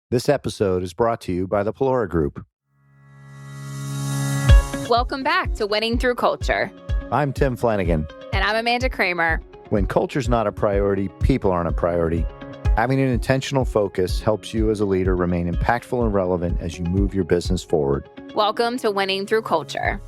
This episode is brought to you by the Pelora Group. Welcome back to Winning Through Culture. I'm Tim Flanagan. And I'm Amanda Kramer. When culture's not a priority, people aren't a priority. Having an intentional focus helps you as a leader remain impactful and relevant as you move your business forward. Welcome to Winning Through Culture.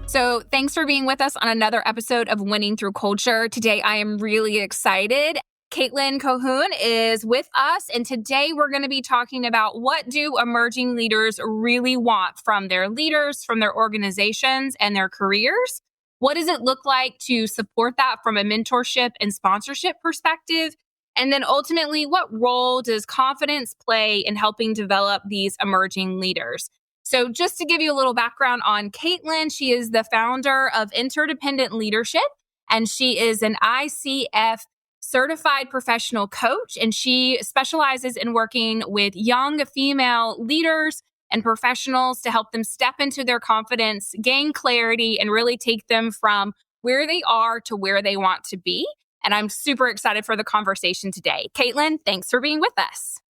So thanks for being with us on another episode of Winning Through Culture. Today, I am really excited. Caitlin Cohoon is with us, and today we're going to be talking about what do emerging leaders really want from their leaders, from their organizations, and their careers. What does it look like to support that from a mentorship and sponsorship perspective? And then ultimately, what role does confidence play in helping develop these emerging leaders? So just to give you a little background on Caitlin, she is the founder of Interdependent Leadership, and she is an ICF Certified Professional Coach, and she specializes in working with young female leaders and professionals to help them step into their confidence, gain clarity, and really take them from where they are to where they want to be. And I'm super excited for the conversation today. Caitlin, thanks for being with us.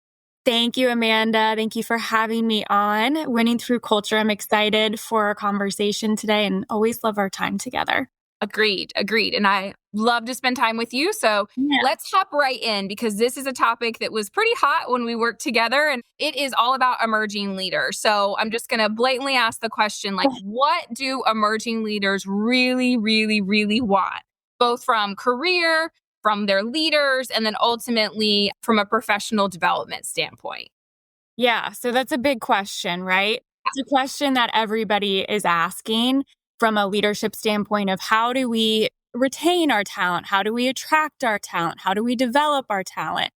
Thank you, Amanda. Thank you for having me on Winning Through Culture. I'm excited for our conversation today and always love our time together. Agreed. And I love to spend time with you. So Let's hop right in, because this is a topic that was pretty hot when we worked together, and it is all about emerging leaders. So I'm just going to blatantly ask the question, what do emerging leaders really, really, really want? Both from career, from their leaders, and then ultimately from a professional development standpoint. Yeah. So that's a big question, right? It's a question that everybody is asking from a leadership standpoint of how do we retain our talent? How do we attract our talent? How do we develop our talent?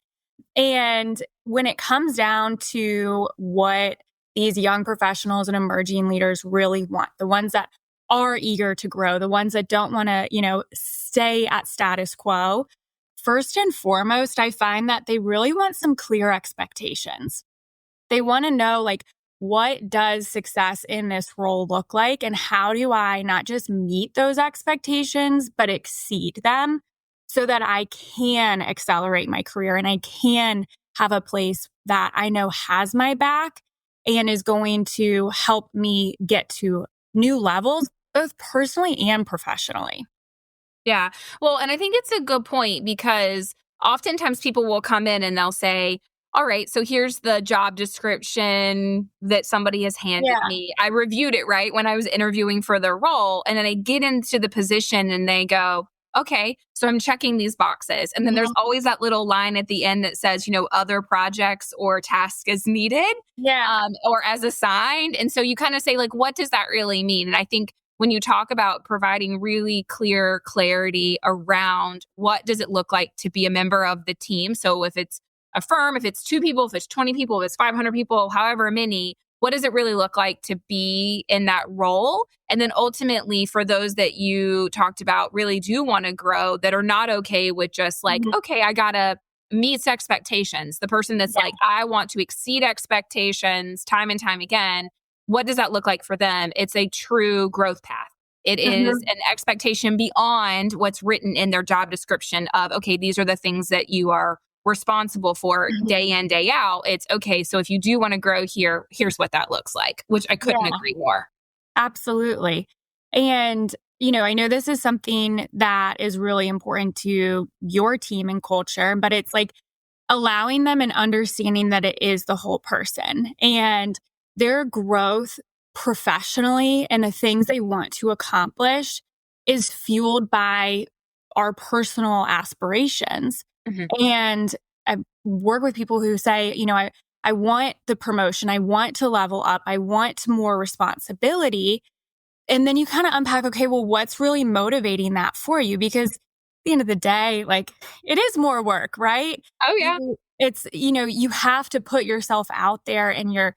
And when it comes down to what these young professionals and emerging leaders really want, the ones that are eager to grow, the ones that don't want to, stay at status quo, first and foremost, I find that they really want some clear expectations. They want to know, what does success in this role look like? And how do I not just meet those expectations, but exceed them so that I can accelerate my career and I can have a place that I know has my back and is going to help me get to new levels, both personally and professionally. Yeah. Well, and I think it's a good point, because oftentimes people will come in and they'll say, all right, so here's the job description that somebody has handed me. I reviewed it, right, when I was interviewing for the role. And then I get into the position and they go, okay, so I'm checking these boxes. And then there's always that little line at the end that says, other projects or tasks as needed or as assigned. And so you kind of say, what does that really mean? And I think when you talk about providing really clear clarity around what does it look like to be a member of the team. So if it's a firm, if it's 2 people, if it's 20 people, if it's 500 people, however many, what does it really look like to be in that role? And then ultimately, for those that you talked about really do want to grow, that are not okay with just okay, I got to meet expectations. The person that's I want to exceed expectations time and time again. What does that look like for them? It's a true growth path. It is an expectation beyond what's written in their job description of, okay, these are the things that you are responsible for day in, day out. It's okay. So if you do want to grow here, here's what that looks like, which I couldn't agree more. Absolutely. And, I know this is something that is really important to your team and culture, but it's allowing them and understanding that it is the whole person and their growth professionally and the things they want to accomplish is fueled by our personal aspirations. And I work with people who say, I want the promotion. I want to level up. I want more responsibility. And then you kind of unpack, okay, well, what's really motivating that for you? Because at the end of the day, it is more work, right? Oh, yeah. It's, you have to put yourself out there and you're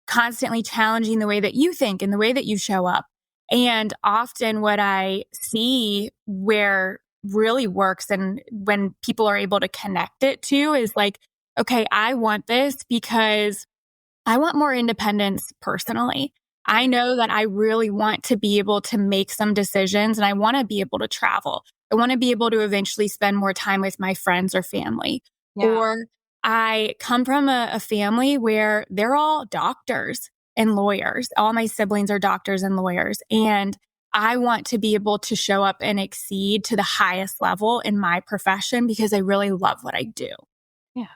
constantly challenging the way that you think and the way that you show up. And often what I see where really works and when people are able to connect it to is okay, I want this because I want more independence personally. I know that I really want to be able to make some decisions and I want to be able to travel. I want to be able to eventually spend more time with my friends or family. Yeah. Or I come from a family where they're all doctors and lawyers. All my siblings are doctors and lawyers. And I want to be able to show up and exceed to the highest level in my profession because I really love what I do. Yeah.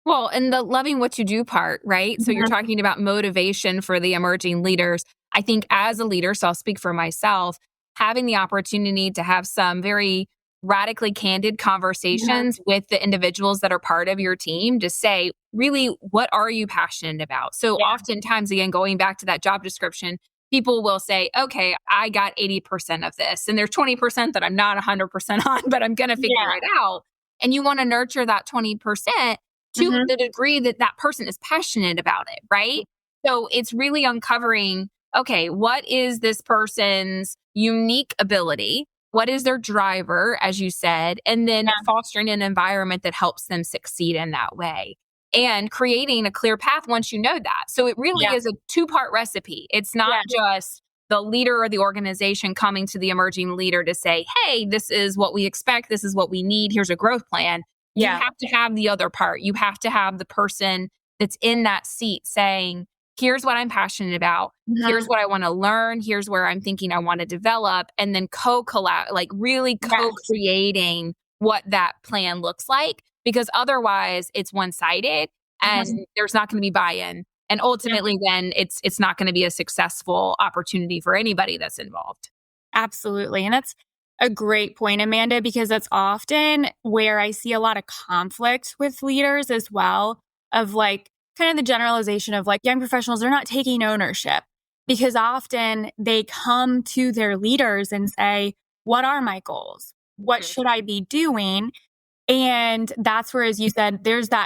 Well, and the loving what you do part, right? So you're talking about motivation for the emerging leaders. I think as a leader, so I'll speak for myself, having the opportunity to have some very radically candid conversations with the individuals that are part of your team to say, really, what are you passionate about? So oftentimes, again, going back to that job description, people will say, okay, I got 80% of this, and there's 20% that I'm not 100% on, but I'm going to figure it out. And you want to nurture that 20% to the degree that that person is passionate about it, right? So it's really uncovering, okay, what is this person's unique ability? What is their driver, as you said? And then fostering an environment that helps them succeed in that way and creating a clear path once you know that. So it really is a two-part recipe. It's not just the leader or the organization coming to the emerging leader to say, hey, this is what we expect. This is what we need. Here's a growth plan. You have to have the other part. You have to have the person that's in that seat saying, here's what I'm passionate about. Here's what I want to learn. Here's where I'm thinking I want to develop. And then really co-creating what that plan looks like. Because otherwise it's one-sided and there's not going to be buy-in. And ultimately then it's not going to be a successful opportunity for anybody that's involved. Absolutely. And that's a great point, Amanda, because that's often where I see a lot of conflict with leaders as well, of like kind of the generalization of like young professionals, they're not taking ownership, because often they come to their leaders and say, what are my goals? What should I be doing? And that's where, as you said,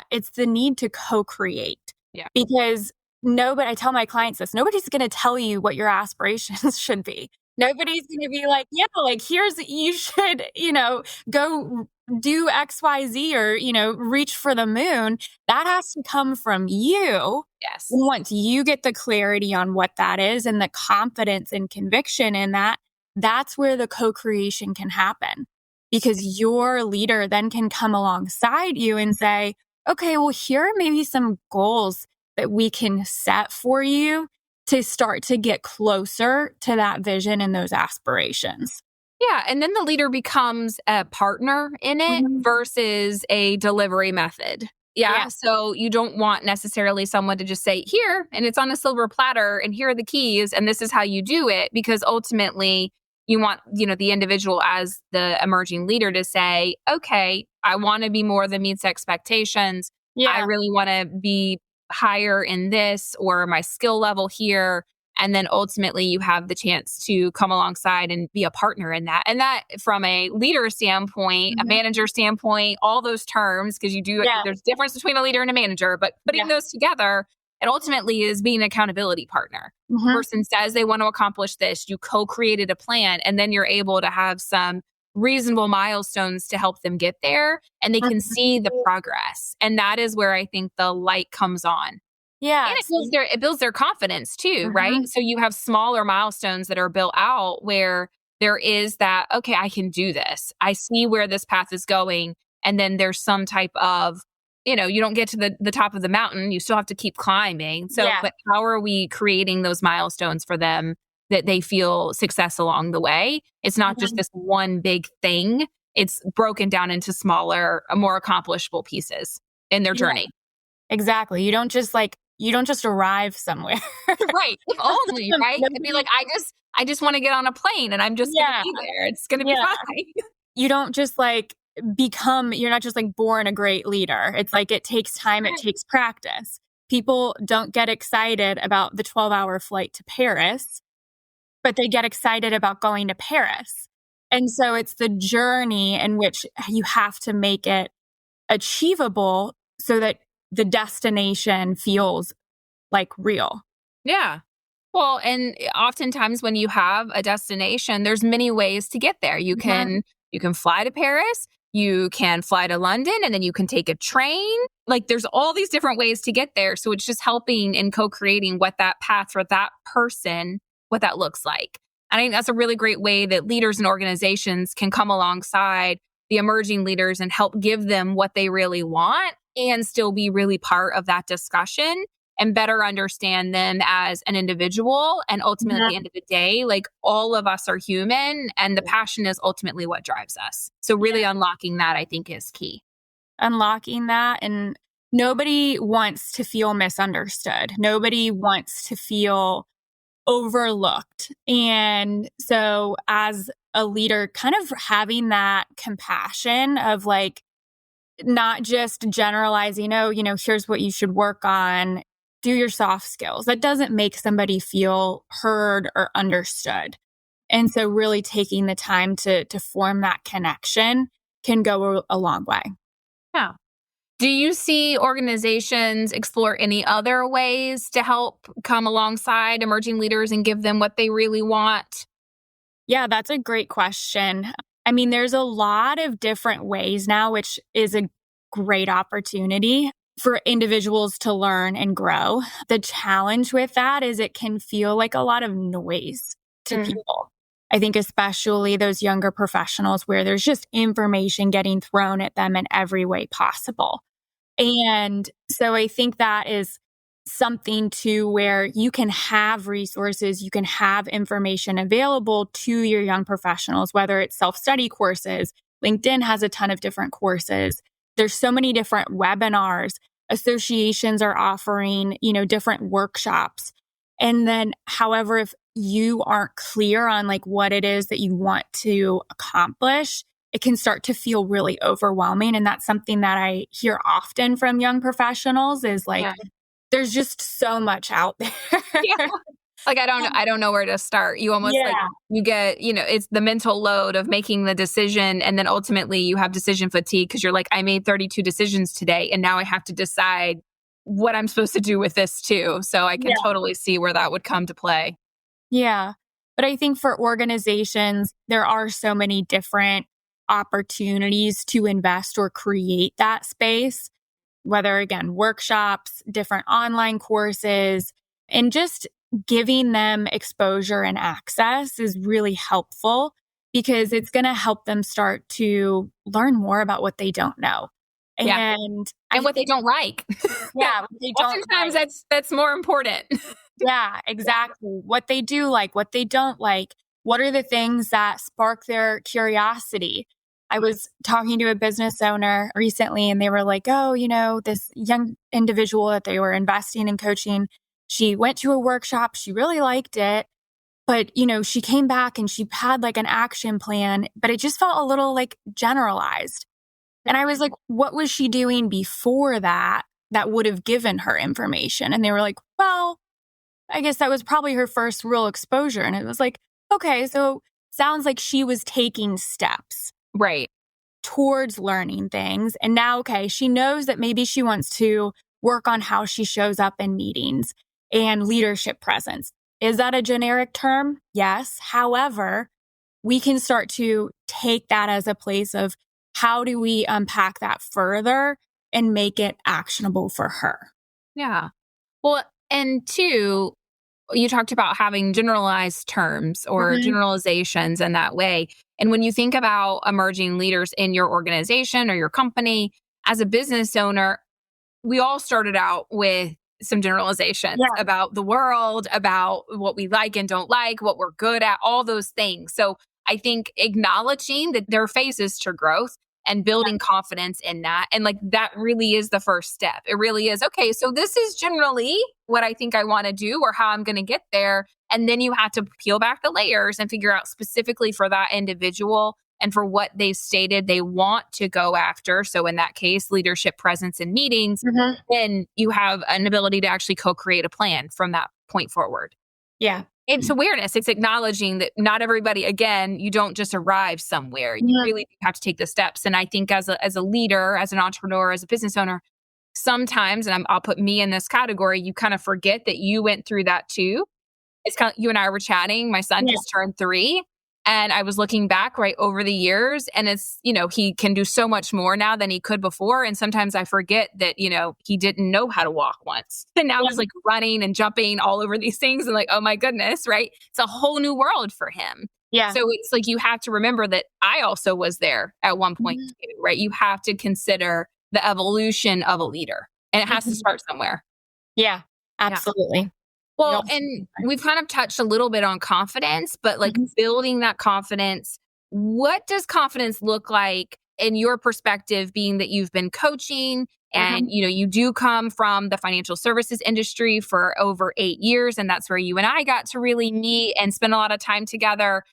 it's the need to co-create. Yeah. Because I tell my clients this, nobody's going to tell you what your aspirations should be. Nobody's going to be like, you should, go do X, Y, Z or, reach for the moon. That has to come from you. Yes. Once you get the clarity on what that is and the confidence and conviction in that, that's where the co-creation can happen. Because your leader then can come alongside you and say, okay, well, here are maybe some goals that we can set for you to start to get closer to that vision and those aspirations. Yeah. And then the leader becomes a partner in it versus a delivery method. Yeah. So you don't want necessarily someone to just say, here, and it's on a silver platter, and here are the keys, and this is how you do it. Because ultimately, you want, the individual as the emerging leader to say, okay, I want to be more than meets expectations. Yeah. I really want to be higher in this or my skill level here. And then ultimately you have the chance to come alongside and be a partner in that. And that from a leader standpoint, a manager standpoint, all those terms, because there's difference between a leader and a manager, but putting those together, it ultimately is being an accountability partner. The person says they want to accomplish this, you co-created a plan, and then you're able to have some reasonable milestones to help them get there, and they can see the progress. And that is where I think the light comes on. Yeah. And it builds their confidence too, right? So you have smaller milestones that are built out where there is that, okay, I can do this. I see where this path is going. And then there's some type of, you don't get to the top of the mountain. You still have to keep climbing. So, but how are we creating those milestones for them that they feel success along the way? It's not just this one big thing. It's broken down into smaller, more accomplishable pieces in their journey. Exactly. You don't just arrive somewhere. Right. If only, right? It'd be like, I just want to get on a plane and I'm just going to be there. It's going to be fine. You don't just you're not just born a great leader. It's it takes time. It takes practice. People don't get excited about the 12-hour flight to Paris, but they get excited about going to Paris. And so it's the journey in which you have to make it achievable so that the destination feels real. Yeah. Well, and oftentimes when you have a destination, there's many ways to get there. You can fly to Paris, you can fly to London, and then you can take a train. There's all these different ways to get there. So it's just helping in co-creating what that path for that person, what that looks like. I think that's a really great way that leaders and organizations can come alongside the emerging leaders and help give them what they really want and still be really part of that discussion and better understand them as an individual. And ultimately, at the end of the day, like all of us are human and the passion is ultimately what drives us. So really unlocking that, I think, is key. Unlocking that. And nobody wants to feel misunderstood. Nobody wants to feel overlooked. And so as a leader, kind of having that compassion of like, not just generalizing, here's what you should work on, do your soft skills. That doesn't make somebody feel heard or understood. And so really taking the time to form that connection can go a long way. Yeah. Do you see organizations explore any other ways to help come alongside emerging leaders and give them what they really want? Yeah, that's a great question. I mean, there's a lot of different ways now, which is a great opportunity for individuals to learn and grow. The challenge with that is it can feel like a lot of noise to people. I think especially those younger professionals where there's just information getting thrown at them in every way possible. And so I think that is something to where you can have resources, you can have information available to your young professionals, whether it's self-study courses. LinkedIn has a ton of different courses. There's so many different webinars. Associations are offering, different workshops. And then, however, if you aren't clear on like what it is that you want to accomplish, it can start to feel really overwhelming. And that's something that I hear often from young professionals is like, there's just so much out there. Like, I don't know where to start. You almost like, you get, it's the mental load of making the decision. And then ultimately you have decision fatigue because you're like, I made 32 decisions today. And now I have to decide what I'm supposed to do with this too. So I can totally see where that would come to play. Yeah. But I think for organizations, there are so many different opportunities to invest or create that space, whether again, workshops, different online courses, and just giving them exposure and access is really helpful because it's going to help them start to learn more about what they don't know. And what they don't like. What they don't Oftentimes like. that's more important. Yeah, exactly. What they do like, what they don't like. What are the things that spark their curiosity? I was talking to a business owner recently and they were like, this young individual that they were investing in coaching, she went to a workshop, she really liked it, but, she came back and she had like an action plan, but it just felt a little like generalized. And I was like, what was she doing before that would have given her information? And they were like, well, I guess that was probably her first real exposure. And it was like, okay, so sounds like she was taking steps. Right. Towards learning things. And now, okay, she knows that maybe she wants to work on how she shows up in meetings and leadership presence. Is that a generic term? Yes. However, we can start to take that as a place of how do we unpack that further and make it actionable for her? Yeah. Well, and two, you talked about having generalized terms or generalizations in that way. And when you think about emerging leaders in your organization or your company, as a business owner, we all started out with some generalizations about the world, about what we like and don't like, what we're good at, all those things. So I think acknowledging that there are phases to growth and building confidence in that. And like, that really is the first step. It really is, okay, so this is generally what I think I want to do or how I'm going to get there. And then you have to peel back the layers and figure out specifically for that individual and for what they've stated they want to go after. So in that case, leadership presence in meetings, then you have an ability to actually co-create a plan from that point forward. Yeah. It's awareness. It's acknowledging that not everybody, again, you don't just arrive somewhere. You really have to take the steps. And I think as a leader, as an entrepreneur, as a business owner, sometimes, and I'll put me in this category, you kind of forget that you went through that too. It's kind of, you and I were chatting. My son just turned 3. And I was looking back right over the years and it's, he can do so much more now than he could before. And sometimes I forget that, he didn't know how to walk once. And now he's like running and jumping all over these things and like, oh my goodness, right? It's a whole new world for him. Yeah. So it's like, you have to remember that I also was there at one point too, right? You have to consider the evolution of a leader. And it has to start somewhere. Yeah, absolutely. Well, and we've kind of touched a little bit on confidence, but like building that confidence, what does confidence look like in your perspective, being that you've been coaching and, you do come from the financial services industry for over 8 years, and that's where you and I got to really meet and spend a lot of time together.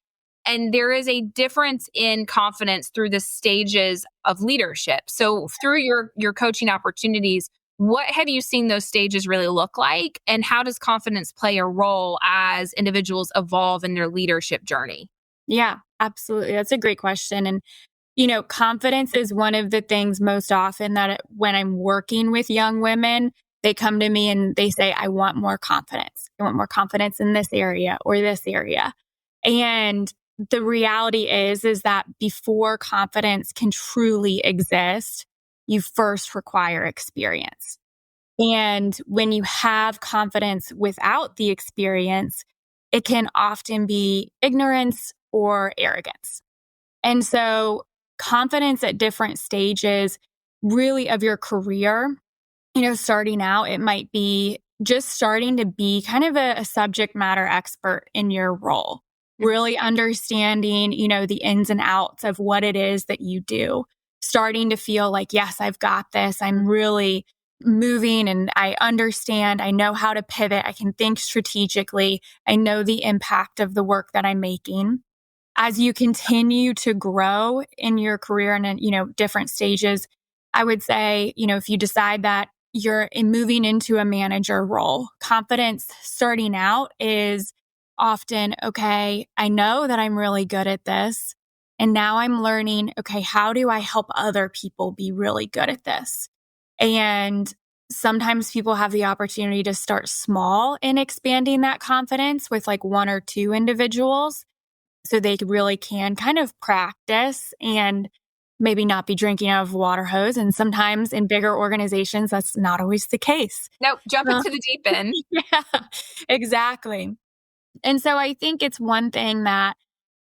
And there is a difference in confidence through the stages of leadership. So through your coaching opportunities, what have you seen those stages really look like? And how does confidence play a role as individuals evolve in their leadership journey? Yeah, absolutely. That's a great question. And, confidence is one of the things most often that when I'm working with young women, they come to me and they say, I want more confidence. I want more confidence in this area or this area. And the reality is that before confidence can truly exist, you first require experience. And when you have confidence without the experience, it can often be ignorance or arrogance. And so confidence at different stages really of your career, starting out, it might be just starting to be kind of a subject matter expert in your role, really understanding, the ins and outs of what it is that you do, starting to feel like, yes, I've got this. I'm really moving and I understand. I know how to pivot. I can think strategically. I know the impact of the work that I'm making. As you continue to grow in your career and, different stages, I would say, if you decide that you're moving into a manager role, confidence starting out is often, okay, I know that I'm really good at this. And now I'm learning, okay, how do I help other people be really good at this? And sometimes people have the opportunity to start small in expanding that confidence with like 1 or 2 individuals. So they really can kind of practice and maybe not be drinking out of a water hose. And sometimes in bigger organizations, that's not always the case. Nope, jump into the deep end. Yeah, exactly. And so I think it's one thing that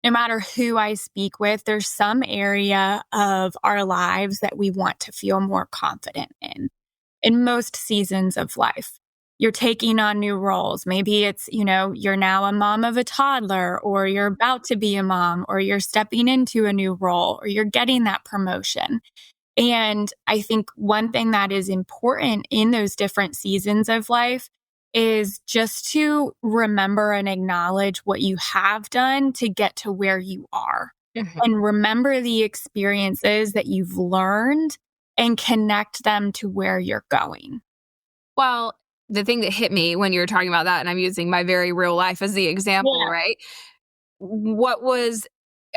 no matter who I speak with, there's some area of our lives that we want to feel more confident in most seasons of life. You're taking on new roles. Maybe it's, you're now a mom of a toddler, or you're about to be a mom, or you're stepping into a new role, or you're getting that promotion. And I think one thing that is important in those different seasons of life is just to remember and acknowledge what you have done to get to where you are. And remember the experiences that you've learned and connect them to where you're going. Well, the thing that hit me when you were talking about that, and I'm using my very real life as the example, right? What was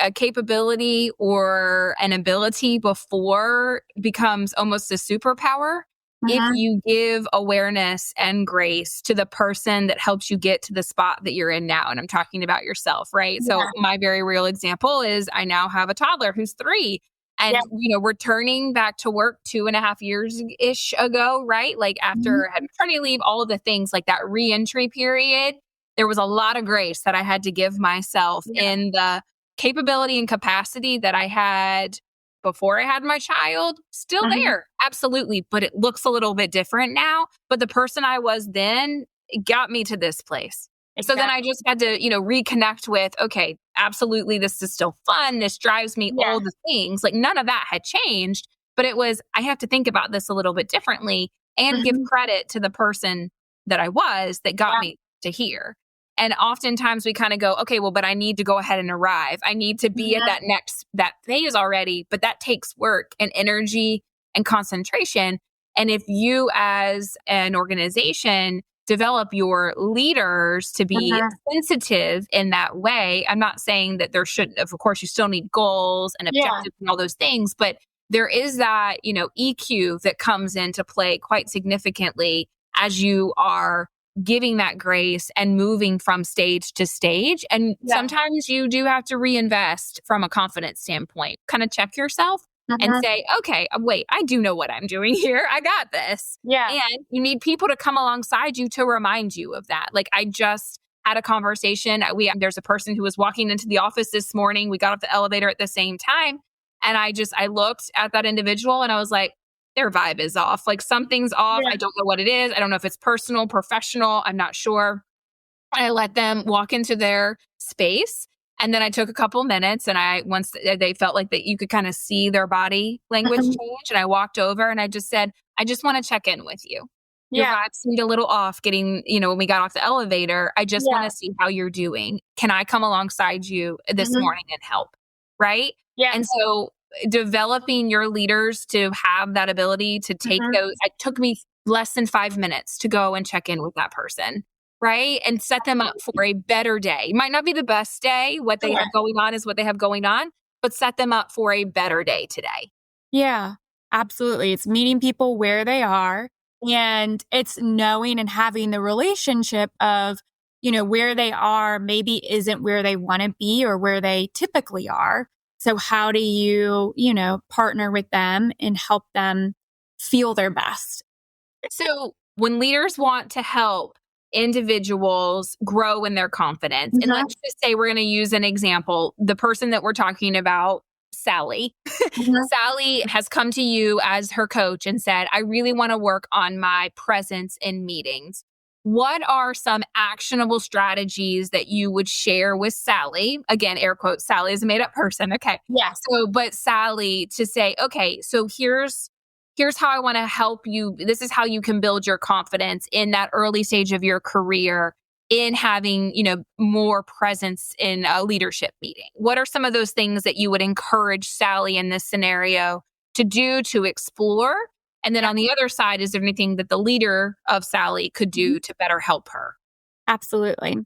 a capability or an ability before becomes almost a superpower if you give awareness and grace to the person that helps you get to the spot that you're in now. And I'm talking about yourself, right? So my very real example is I now have a toddler who's 3. And, we're turning back to work 2.5 years-ish ago, right? Like after I had maternity leave, all of the things like that re-entry period, there was a lot of grace that I had to give myself in the capability and capacity that I had before I had my child. Still there, absolutely. But it looks a little bit different now. But the person I was then got me to this place. Exactly. So then I just had to, reconnect with, okay, absolutely, this is still fun. This drives me, all the things. Like none of that had changed, but it was, I have to think about this a little bit differently and give credit to the person that I was that got me to here. And oftentimes we kind of go, okay, well, but I need to go ahead and arrive. I need to be at that phase already, but that takes work and energy and concentration. And if you as an organization develop your leaders to be sensitive in that way. I'm not saying that there shouldn't, of course, you still need goals and objectives and all those things, but there is that, EQ that comes into play quite significantly as you are giving that grace and moving from stage to stage. And sometimes you do have to reinvest from a confidence standpoint, kind of check yourself and say, okay, wait, I do know what I'm doing here. I got this. And you need people to come alongside you to remind you of that. Like I just had a conversation. There's a person who was walking into the office this morning. We got off the elevator at the same time. And I looked at that individual and I was like, their vibe is off. Like something's off. I don't know what it is. I don't know if it's personal, professional. I'm not sure. I let them walk into their space. And then I took a couple minutes and once they felt like that you could kind of see their body language change. And I walked over and I just said, I just want to check in with you. Your vibe seemed a little off getting, when we got off the elevator. I just want to see how you're doing. Can I come alongside you this morning and help? Right? Yeah. And so developing your leaders to have that ability to take those, it took me less than 5 minutes to go and check in with that person. Right? And set them up for a better day. It might not be the best day. What they have going on is what they have going on, but set them up for a better day today. Yeah, absolutely. It's meeting people where they are, and it's knowing and having the relationship of, where they are maybe isn't where they want to be or where they typically are. So how do you, partner with them and help them feel their best? So when leaders want to help individuals grow in their confidence, and let's just say we're going to use an example, the person that we're talking about, Sally. Sally has come to you as her coach and said, I really want to work on my presence in meetings. What are some actionable strategies that you would share with Sally? Again, air quotes, Sally is a made up person. Okay. Yeah. So, but Sally to say, okay, so here's how I want to help you. This is how you can build your confidence in that early stage of your career in having, more presence in a leadership meeting. What are some of those things that you would encourage Sally in this scenario to do, to explore? And then on the other side, is there anything that the leader of Sally could do to better help her? Absolutely.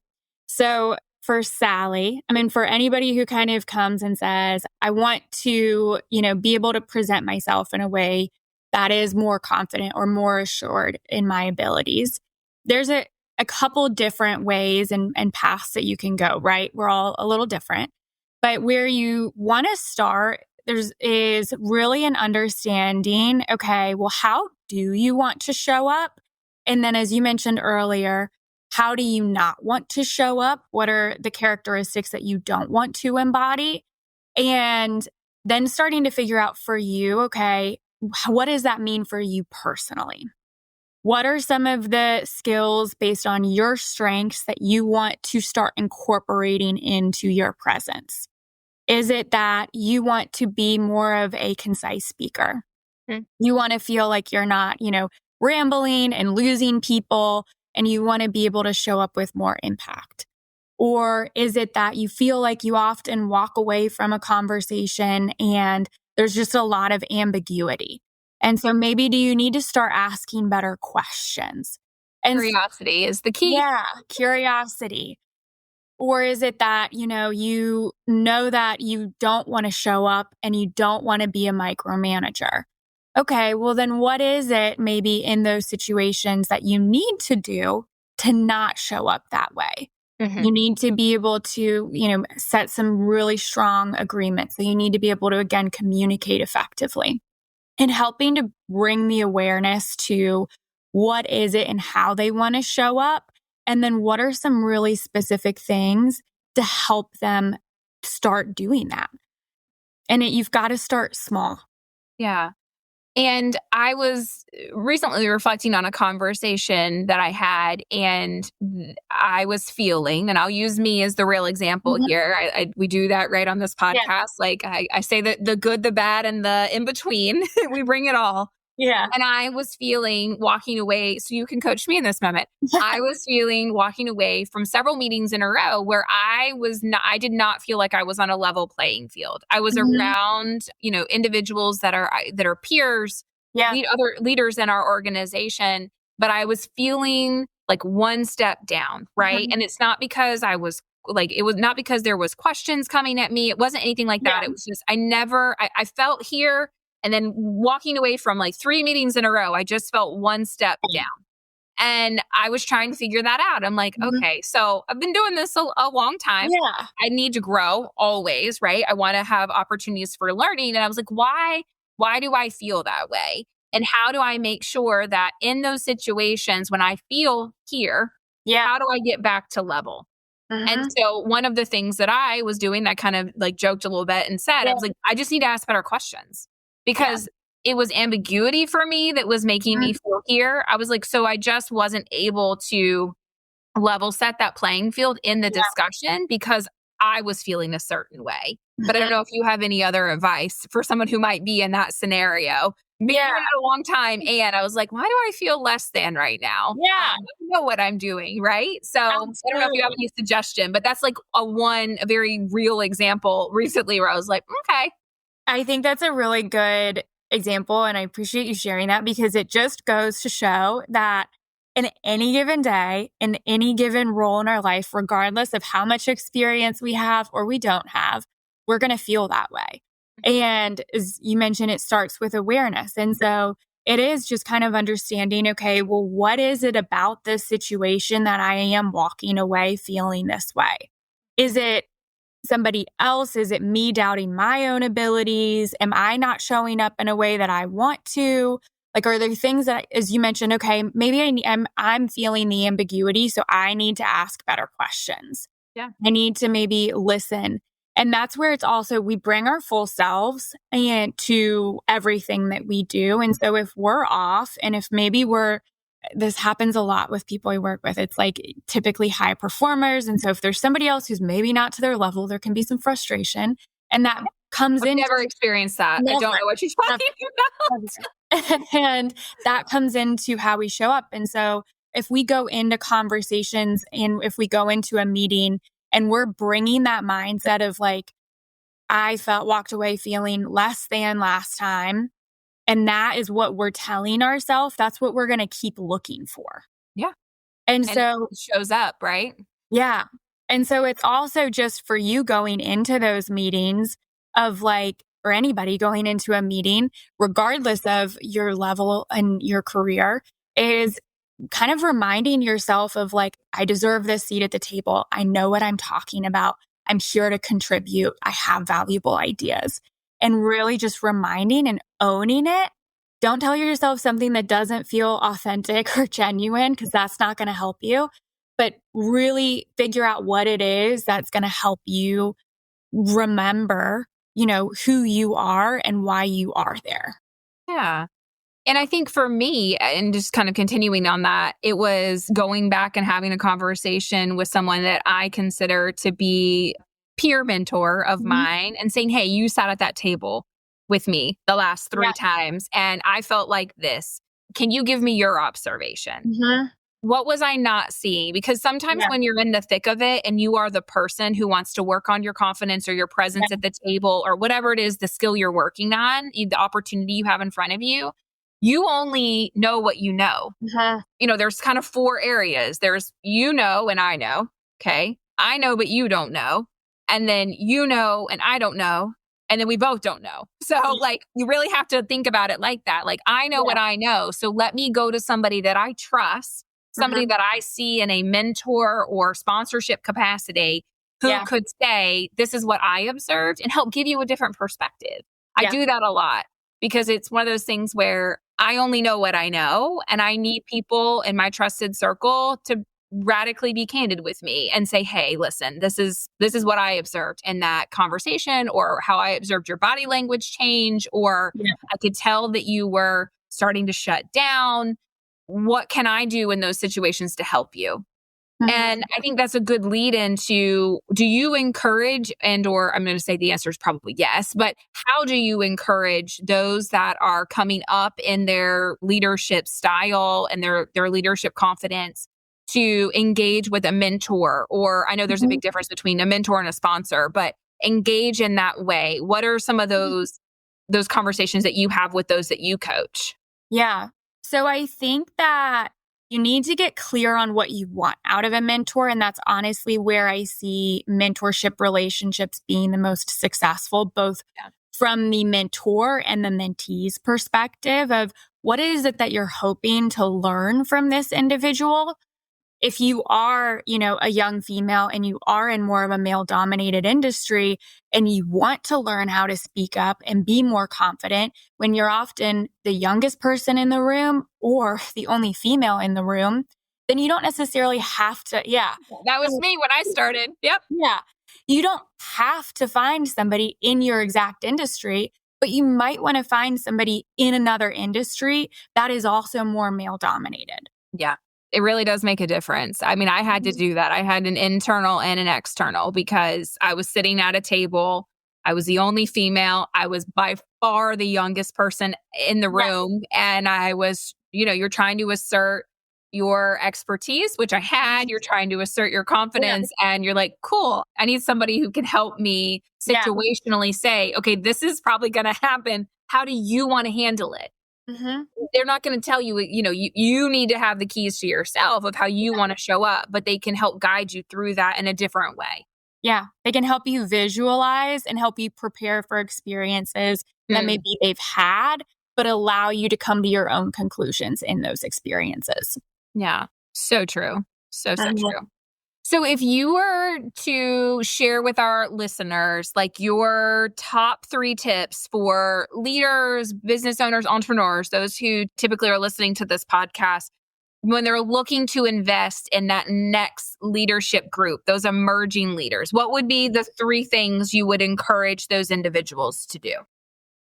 So for Sally, for anybody who kind of comes and says, I want to, be able to present myself in a way that is more confident or more assured in my abilities. There's a couple different ways and paths that you can go, right? We're all a little different. But where you want to start, is really an understanding, okay, well, how do you want to show up? And then as you mentioned earlier, how do you not want to show up? What are the characteristics that you don't want to embody? And then starting to figure out for you, okay, what does that mean for you personally? What are some of the skills based on your strengths that you want to start incorporating into your presence? Is it that you want to be more of a concise speaker? You want to feel like you're not, rambling and losing people, and you want to be able to show up with more impact? Or is it that you feel like you often walk away from a conversation and there's just a lot of ambiguity? And so maybe do you need to start asking better questions? And curiosity is the key. Yeah, curiosity. Or is it that, you know that you don't want to show up and you don't want to be a micromanager? Okay, well then what is it maybe in those situations that you need to do to not show up that way? You need to be able to, set some really strong agreements. So you need to be able to, again, communicate effectively. And helping to bring the awareness to what is it and how they want to show up. And then what are some really specific things to help them start doing that? And you've got to start small. Yeah. And I was recently reflecting on a conversation that I had, and I was feeling, and I'll use me as the real example here. We do that right on this podcast. Yeah. Like I say that the good, the bad, and the in between, we bring it all. Yeah. And I was feeling walking away, so you can coach me in this moment. I was feeling walking away from several meetings in a row where I did not feel like I was on a level playing field. I was around, individuals that are peers, other leaders in our organization, but I was feeling like one step down, right? And it's not because it was not because there was questions coming at me. It wasn't anything like that. It was just, I felt here. And then walking away from like 3 meetings in a row, I just felt one step down. And I was trying to figure that out. I'm like, okay, so I've been doing this a long time. Yeah. I need to grow always, right? I want to have opportunities for learning. And I was like, why do I feel that way? And how do I make sure that in those situations when I feel here, how do I get back to level? And so one of the things that I was doing that kind of like joked a little bit and said, I was like, I just need to ask better questions. Because it was ambiguity for me that was making me feel here. I was like, so I just wasn't able to level set that playing field in the discussion because I was feeling a certain way. But I don't know if you have any other advice for someone who might be in that scenario. Maybe doing it a long time, and I was like, why do I feel less than right now? I don't know what I'm doing, right? So Absolutely. I don't know if you have any suggestion, but that's like a very real example recently where I was like, okay. I think that's a really good example, and I appreciate you sharing that because it just goes to show that in any given day, in any given role in our life, regardless of how much experience we have or we don't have, we're going to feel that way. And as you mentioned, it starts with awareness. And so it is just kind of understanding, okay, well, what is it about this situation that I am walking away feeling this way? Is it somebody else? Is it me doubting my own abilities? Am I not showing up in a way that I want to? Like, are there things that, as you mentioned, okay, maybe I'm feeling the ambiguity, so I need to ask better questions. Yeah. I need to maybe listen. And that's where it's also, we bring our full selves and to everything that we do. And so if we're off and if maybe this happens a lot with people I work with, it's like typically high performers. And so if there's somebody else who's maybe not to their level, there can be some frustration. And that comes in. I've never experienced that. I don't know what you're talking about. And that comes into how we show up. And so if we go into conversations and if we go into a meeting and we're bringing that mindset of like, I walked away feeling less than last time. And that is what we're telling ourselves. That's what we're going to keep looking for. Yeah. And so it shows up, right? Yeah. And so it's also just for you going into those meetings of like, or anybody going into a meeting, regardless of your level and your career, is kind of reminding yourself of like, I deserve this seat at the table. I know what I'm talking about. I'm here to contribute. I have valuable ideas. And really just reminding and owning it. Don't tell yourself something that doesn't feel authentic or genuine, because that's not going to help you. But really figure out what it is that's going to help you remember, who you are and why you are there. Yeah. And I think for me, and just kind of continuing on that, it was going back and having a conversation with someone that I consider to be peer mentor of mine and saying, hey, you sat at that table with me the last 3 times and I felt like this. Can you give me your observation? What was I not seeing? Because sometimes when you're in the thick of it and you are the person who wants to work on your confidence or your presence at the table or whatever it is, the skill you're working on, the opportunity you have in front of you, you only know what you know. There's kind of 4 areas. There's and I know. Okay. I know, but you don't know. And then you know, and I don't know. And then we both don't know. So like, you really have to think about it like that. Like, I know what I know. So let me go to somebody that I trust, somebody that I see in a mentor or sponsorship capacity who could say, this is what I observed and help give you a different perspective. I do that a lot because it's one of those things where I only know what I know and I need people in my trusted circle to radically be candid with me and say, hey, listen, this is what I observed in that conversation, or how I observed your body language change, or I could tell that you were starting to shut down. What can I do in those situations to help you? And I think that's a good lead into, do you encourage, or I'm going to say the answer is probably yes, but how do you encourage those that are coming up in their leadership style and their leadership confidence to engage with a mentor? Or I know there's a big difference between a mentor and a sponsor, but engage in that way. What are some of those conversations that you have with those that you coach? Yeah. So I think that you need to get clear on what you want out of a mentor. And that's honestly where I see mentorship relationships being the most successful, both from the mentor and the mentee's perspective of what is it that you're hoping to learn from this individual. If you are, a young female and you are in more of a male-dominated industry and you want to learn how to speak up and be more confident when you're often the youngest person in the room or the only female in the room, then you don't necessarily have to. Yeah. That was me when I started. Yep. Yeah. You don't have to find somebody in your exact industry, but you might want to find somebody in another industry that is also more male dominated. Yeah. It really does make a difference. I mean, I had to do that. I had an internal and an external because I was sitting at a table. I was the only female. I was by far the youngest person in the room. And I was, you're trying to assert your expertise, which I had. You're trying to assert your confidence. And you're like, cool, I need somebody who can help me situationally say, okay, this is probably going to happen. How do you want to handle it? They're not going to tell you, you need to have the keys to yourself of how you want to show up, but they can help guide you through that in a different way. Yeah. They can help you visualize and help you prepare for experiences that maybe they've had, but allow you to come to your own conclusions in those experiences. Yeah. So true. So true. So if you were to share with our listeners, like your top 3 tips for leaders, business owners, entrepreneurs, those who typically are listening to this podcast, when they're looking to invest in that next leadership group, those emerging leaders, what would be the 3 things you would encourage those individuals to do?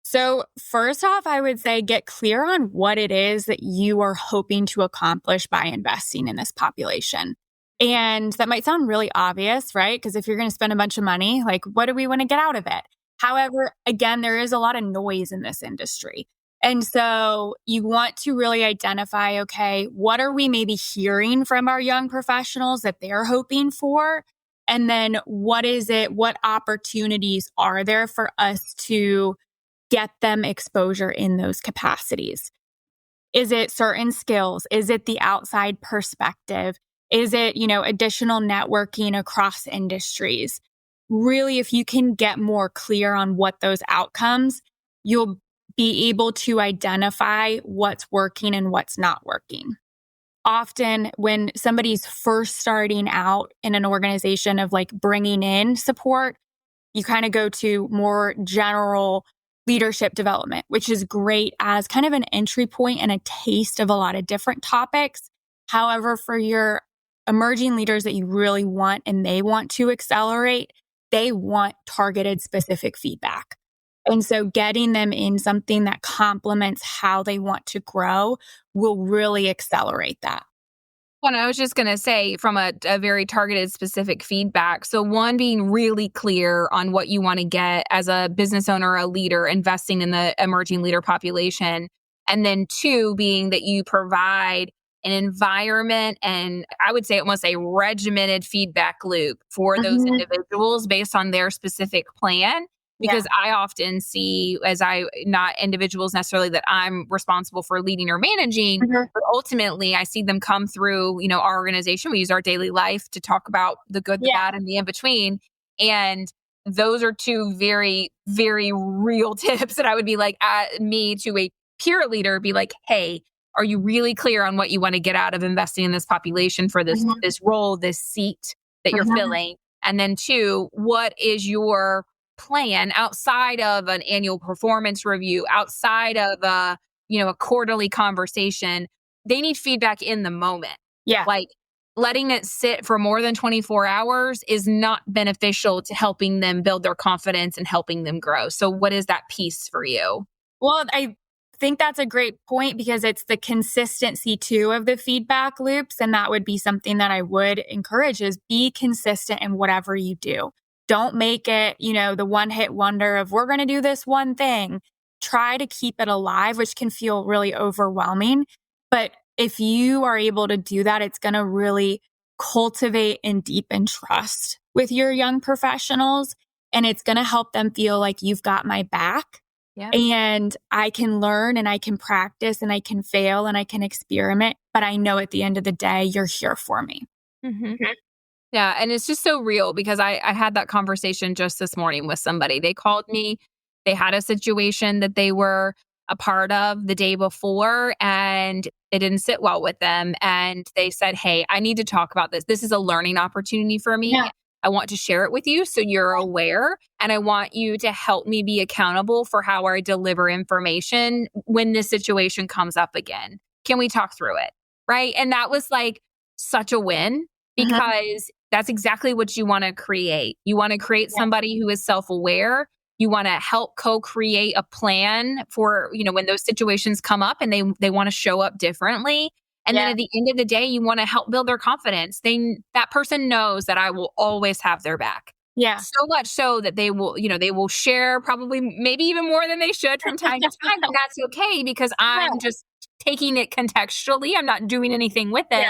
So first off, I would say get clear on what it is that you are hoping to accomplish by investing in this population. And that might sound really obvious, right? Because if you're going to spend a bunch of money, like, what do we want to get out of it? However, again, there is a lot of noise in this industry. And so you want to really identify, okay, what are we maybe hearing from our young professionals that they're hoping for? And then what is it? What opportunities are there for us to get them exposure in those capacities? Is it certain skills? Is it the outside perspective? Is it, additional networking across industries? Really, if you can get more clear on what those outcomes, you'll be able to identify what's working and what's not working. Often when somebody's first starting out in an organization of like bringing in support, you kind of go to more general leadership development, which is great as kind of an entry point and a taste of a lot of different topics. However, for your emerging leaders that you really want and they want to accelerate, they want targeted specific feedback. And so getting them in something that complements how they want to grow will really accelerate that. Well, I was just going to say from a very targeted specific feedback. So 1, being really clear on what you want to get as a business owner, a leader, investing in the emerging leader population. And then 2, being that you provide an environment and I would say almost a regimented feedback loop for those individuals based on their specific plan. Because I often see not individuals necessarily that I'm responsible for leading or managing, but ultimately I see them come through, our organization. We use our daily life to talk about the good, the bad, and the in-between. And those are 2 very, very real tips that I would be like, me to a peer leader, be like, hey, are you really clear on what you want to get out of investing in this population for this role, this seat that you're filling? And then 2, what is your plan outside of an annual performance review, outside of a quarterly conversation? They need feedback in the moment. Yeah. Like letting it sit for more than 24 hours is not beneficial to helping them build their confidence and helping them grow. So what is that piece for you? Well, I think that's a great point because it's the consistency too of the feedback loops. And that would be something that I would encourage is be consistent in whatever you do. Don't make it, the one-hit wonder of we're going to do this one thing. Try to keep it alive, which can feel really overwhelming. But if you are able to do that, it's going to really cultivate and deepen trust with your young professionals. And it's going to help them feel like you've got my back. Yeah. And I can learn and I can practice and I can fail and I can experiment. But I know at the end of the day, you're here for me. Yeah. And it's just so real because I had that conversation just this morning with somebody. They called me. They had a situation that they were a part of the day before and it didn't sit well with them. And they said, hey, I need to talk about this. This is a learning opportunity for me. Yeah. I want to share it with you so you're aware. And I want you to help me be accountable for how I deliver information when this situation comes up again. Can we talk through it? Right. And that was like such a win because that's exactly what you want to create. You want to create somebody who is self-aware. You want to help co-create a plan for, when those situations come up and they want to show up differently. And then at the end of the day, you want to help build their confidence. That person knows that I will always have their back. Yeah. So much so that they will share probably maybe even more than they should from time to time. And that's okay because I'm just taking it contextually. I'm not doing anything with it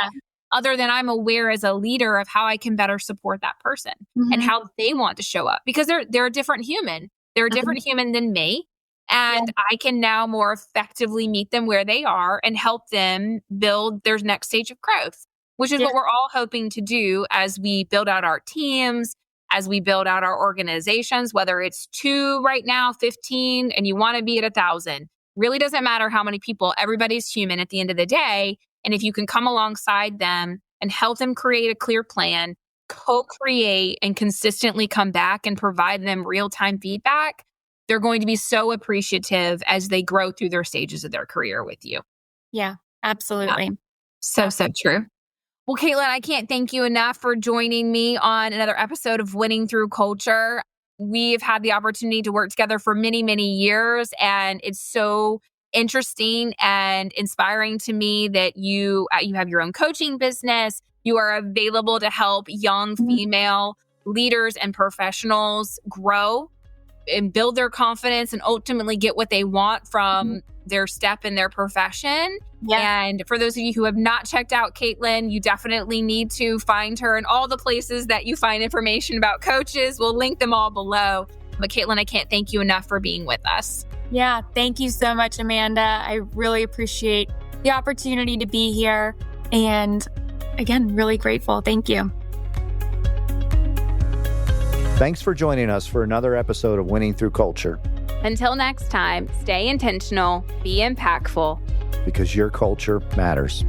other than I'm aware as a leader of how I can better support that person and how they want to show up because they're a different human. They're a different human than me. And I can now more effectively meet them where they are and help them build their next stage of growth, which is what we're all hoping to do as we build out our teams, as we build out our organizations, whether it's 2 right now, 15, and you want to be at 1,000. Really doesn't matter how many people. Everybody's human at the end of the day. And if you can come alongside them and help them create a clear plan, co-create and consistently come back and provide them real-time feedback, they're going to be so appreciative as they grow through their stages of their career with you. Yeah, absolutely. Yeah. So true. Well, Caitlin, I can't thank you enough for joining me on another episode of Winning Through Culture. We've had the opportunity to work together for many, many years, and it's so interesting and inspiring to me that you have your own coaching business. You are available to help young female leaders and professionals grow and build their confidence and ultimately get what they want from their step in their profession. Yeah. And for those of you who have not checked out Caitlin, you definitely need to find her in all the places that you find information about coaches. We'll link them all below. But Caitlin, I can't thank you enough for being with us. Yeah, thank you so much, Amanda. I really appreciate the opportunity to be here. And again, really grateful. Thank you. Thanks for joining us for another episode of Winning Through Culture. Until next time, stay intentional, be impactful. Because your culture matters.